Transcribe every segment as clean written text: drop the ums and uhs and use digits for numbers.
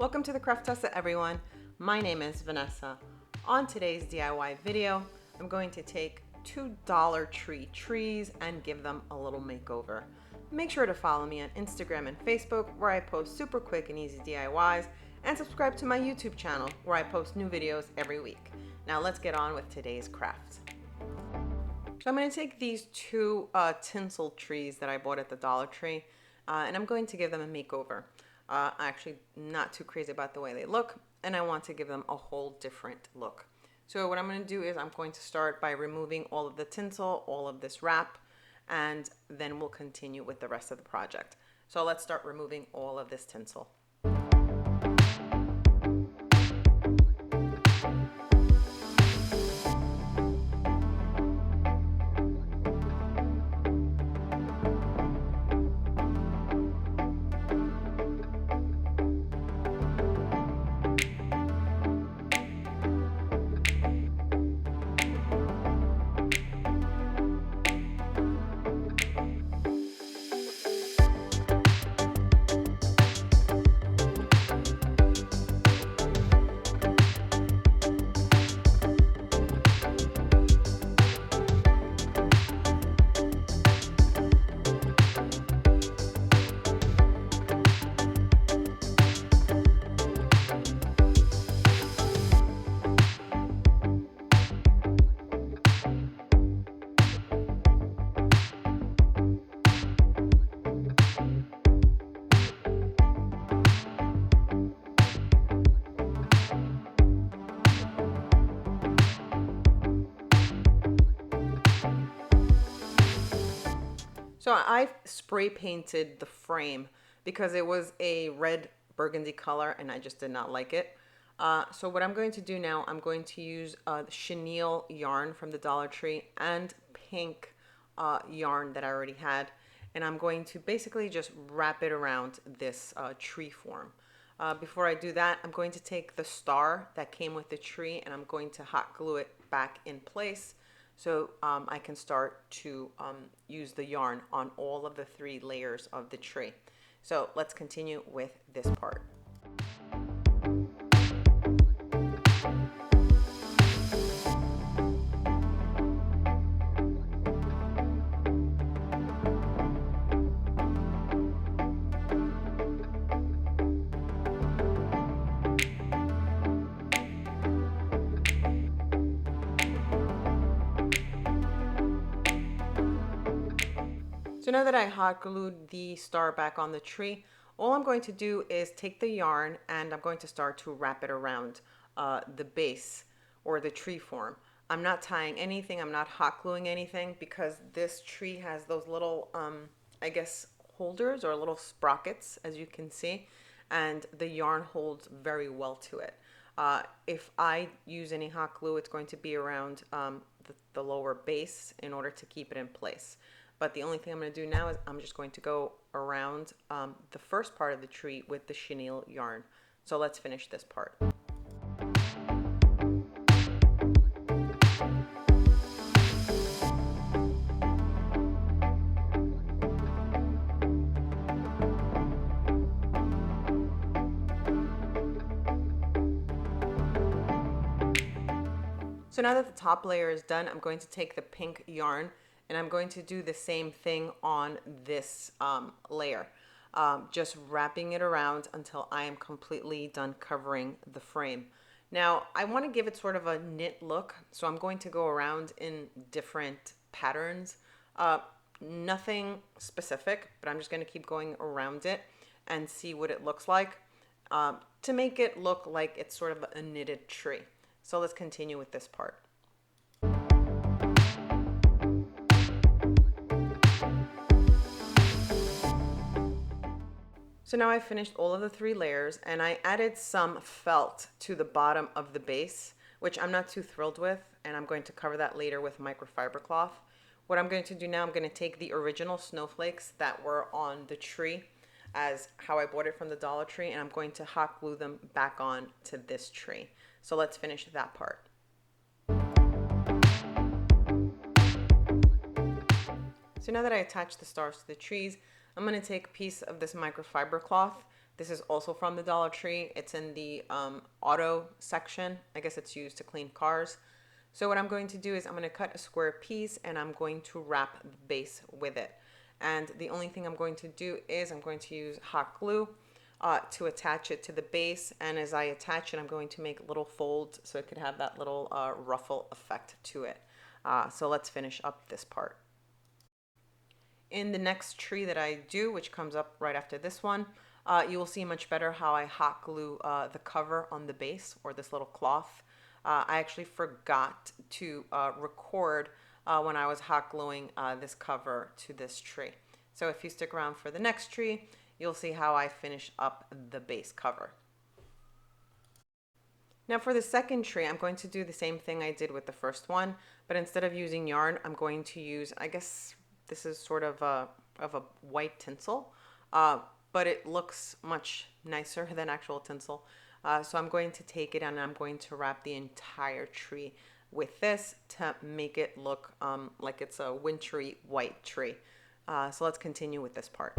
Welcome to the Craft Tessa, everyone. My name is Vanessa. On today's DIY video, I'm going to take two Dollar Tree trees and give them a little makeover. Make sure to follow me on Instagram and Facebook, where I post super quick and easy DIYs, and subscribe to my YouTube channel, where I post new videos every week. Now let's get on with today's craft. So I'm going to take these two tinsel trees that I bought at the Dollar Tree, and I'm going to give them a makeover. I'm actually not too crazy about the way they look, and I want to give them a whole different look. So what I'm going to do is I'm going to start by removing all of the tinsel, all of this wrap, and then we'll continue with the rest of the project. So let's start removing all of this tinsel. So I spray painted the frame because it was a red burgundy color and I just did not like it. So what I'm going to do now, I'm going to use the chenille yarn from the Dollar Tree and pink yarn that I already had. And I'm going to basically just wrap it around this tree form. Before I do that, I'm going to take the star that came with the tree and I'm going to hot glue it back in place. So I can start to use the yarn on all of the 3 layers of the tree. So let's continue with this part. So now that I hot glued the star back on the tree, all I'm going to do is take the yarn and I'm going to start to wrap it around the base or the tree form. I'm not tying anything, I'm not hot gluing anything because this tree has those little, I guess, holders or little sprockets, as you can see, and the yarn holds very well to it. If I use any hot glue, it's going to be around the lower base in order to keep it in place. But the only thing I'm going to do now is I'm just going to go around the first part of the tree with the chenille yarn. So let's finish this part. So now that the top layer is done, I'm going to take the pink yarn and I'm going to do the same thing on this layer, just wrapping it around until I am completely done covering the frame. Now I want to give it sort of a knit look, so I'm going to go around in different patterns. Nothing specific, but I'm just going to keep going around it and see what it looks like to make it look like it's sort of a knitted tree. So let's continue with this part. So now I've finished all of the 3 layers and I added some felt to the bottom of the base, which I'm not too thrilled with, and I'm going to cover that later with microfiber cloth. What I'm going to do now, I'm going to take the original snowflakes that were on the tree as how I bought it from the Dollar Tree, and I'm going to hot glue them back on to this tree. So let's finish that part. So now that I attached the stars to the trees, I'm going to take a piece of this microfiber cloth This is also from the Dollar Tree. It's in the auto section. I guess it's used to clean cars. So what I'm going to do is I'm going to cut a square piece and I'm going to wrap the base with it. And the only thing I'm going to do is I'm going to use hot glue to attach it to the base. And as I attach it, I'm going to make little folds so it could have that little ruffle effect to it. So let's finish up this part. In the next tree that I do, which comes up right after this one, you will see much better how I hot glue the cover on the base, or this little cloth. I actually forgot to record when I was hot gluing this cover to this tree. So if you stick around for the next tree, you'll see how I finish up the base cover. Now for the second tree, I'm going to do the same thing I did with the first one, but instead of using yarn, I'm going to use, I guess this is sort of a white tinsel, but it looks much nicer than actual tinsel. So I'm going to take it and I'm going to wrap the entire tree with this to make it look like it's a wintry white tree. So let's continue with this part.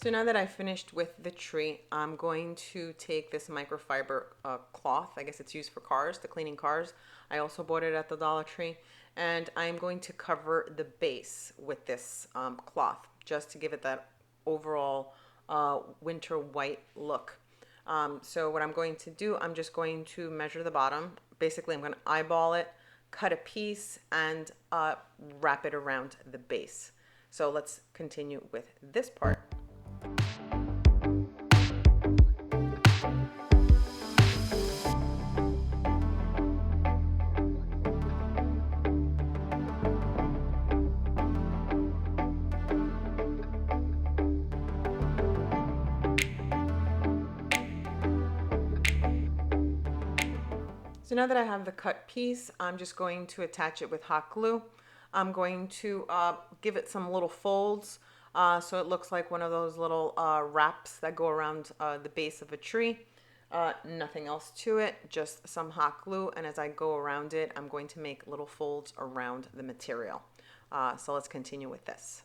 So now that I finished with the tree, I'm going to take this microfiber cloth. I guess it's used for cars, to cleaning cars. I also bought it at the Dollar Tree. And I'm going to cover the base with this cloth just to give it that overall winter white look. So what I'm going to do, I'm just going to measure the bottom. Basically, I'm going to eyeball it, cut a piece, and wrap it around the base. So let's continue with this part. So now that I have the cut piece, I'm just going to attach it with hot glue. I'm going to give it some little folds so it looks like one of those little wraps that go around the base of a tree. Nothing else to it, just some hot glue, and as I go around it, I'm going to make little folds around the material. So let's continue with this.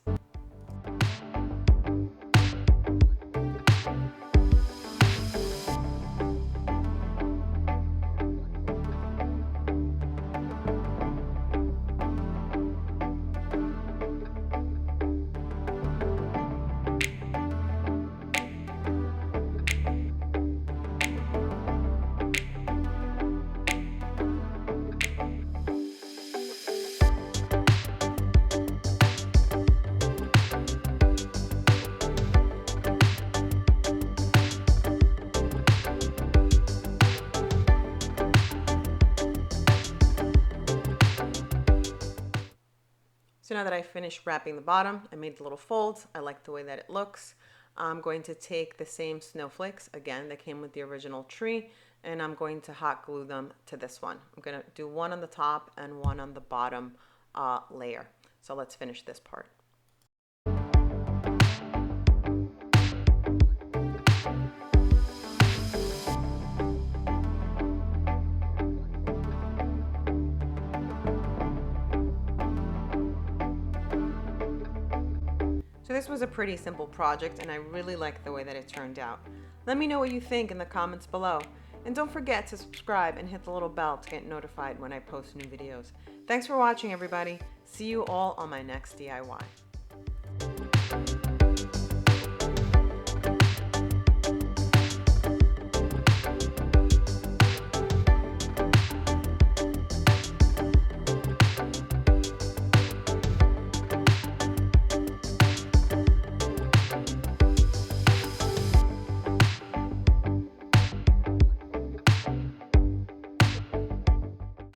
So now that I finished wrapping the bottom, I made the little folds. I like the way that it looks. I'm going to take the same snowflakes, again, that came with the original tree, and I'm going to hot glue them to this one. I'm going to do one on the top and one on the bottom layer. So let's finish this part. So this was a pretty simple project and I really like the way that it turned out. Let me know what you think in the comments below. And don't forget to subscribe and hit the little bell to get notified when I post new videos. Thanks for watching, everybody. See you all on my next DIY.